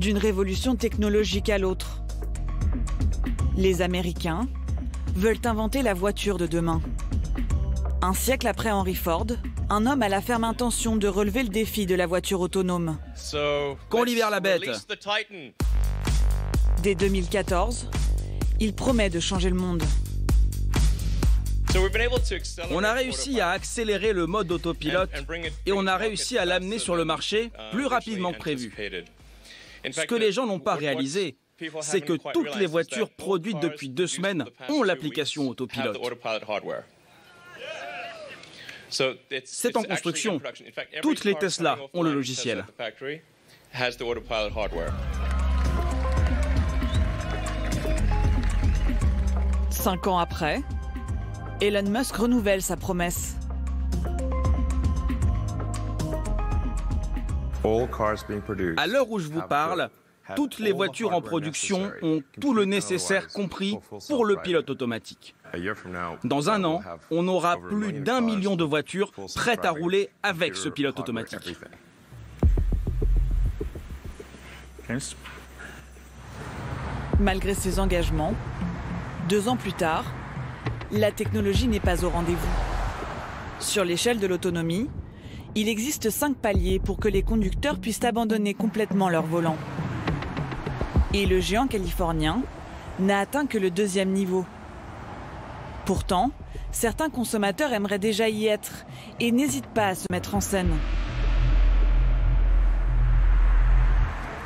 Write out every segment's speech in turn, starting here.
D'une révolution technologique à l'autre, les Américains veulent inventer la voiture de demain. Un siècle après Henry Ford, un homme a la ferme intention de relever le défi de la voiture autonome. Qu'on libère la bête. Dès 2014, il promet de changer le monde. On a réussi à accélérer le mode autopilote et on a réussi à l'amener sur le marché plus rapidement que prévu. Ce que les gens n'ont pas réalisé, c'est que toutes les voitures produites depuis 2 semaines ont l'application autopilote. C'est en construction. Toutes les Tesla ont le logiciel. 5 ans après, Elon Musk renouvelle sa promesse. À l'heure où je vous parle, toutes les voitures en production ont tout le nécessaire compris pour le pilote automatique. Dans 1 an, on aura plus d'1 million de voitures prêtes à rouler avec ce pilote automatique. Malgré ses engagements, 2 ans plus tard, la technologie n'est pas au rendez-vous. Sur l'échelle de l'autonomie, il existe 5 paliers pour que les conducteurs puissent abandonner complètement leur volant. Et le géant californien n'a atteint que le 2e niveau. Pourtant, certains consommateurs aimeraient déjà y être et n'hésitent pas à se mettre en scène.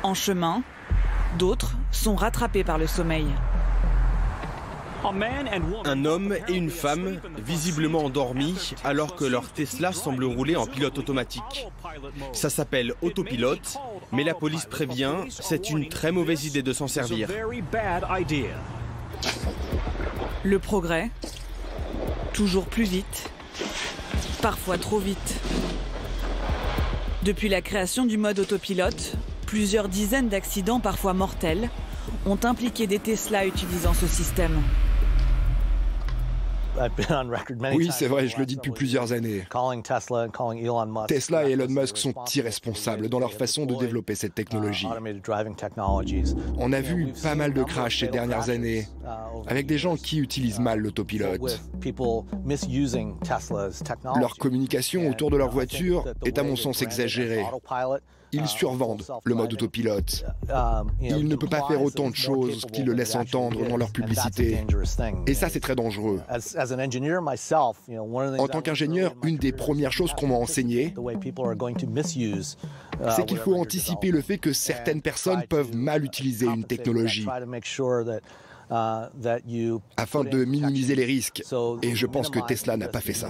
En chemin, d'autres sont rattrapés par le sommeil. Un homme et une femme, visiblement endormis, alors que leur Tesla semble rouler en pilote automatique. Ça s'appelle autopilote, mais la police prévient, c'est une très mauvaise idée de s'en servir. Le progrès, toujours plus vite, parfois trop vite. Depuis la création du mode autopilote, plusieurs dizaines d'accidents, parfois mortels, ont impliqué des Tesla utilisant ce système. Oui, c'est vrai, je le dis depuis plusieurs années. Tesla et Elon Musk sont irresponsables dans leur façon de développer cette technologie. On a vu pas mal de crashs ces dernières années, avec des gens qui utilisent mal l'autopilote. Leur communication autour de leur voiture est à mon sens exagérée. Ils survendent le mode autopilote. Il ne peut pas faire autant de choses qu'ils le laissent entendre dans leur publicité. Et ça, c'est très dangereux. En tant qu'ingénieur, une des premières choses qu'on m'a enseigné, c'est qu'il faut anticiper le fait que certaines personnes peuvent mal utiliser une technologie afin de minimiser les risques. Et je pense que Tesla n'a pas fait ça.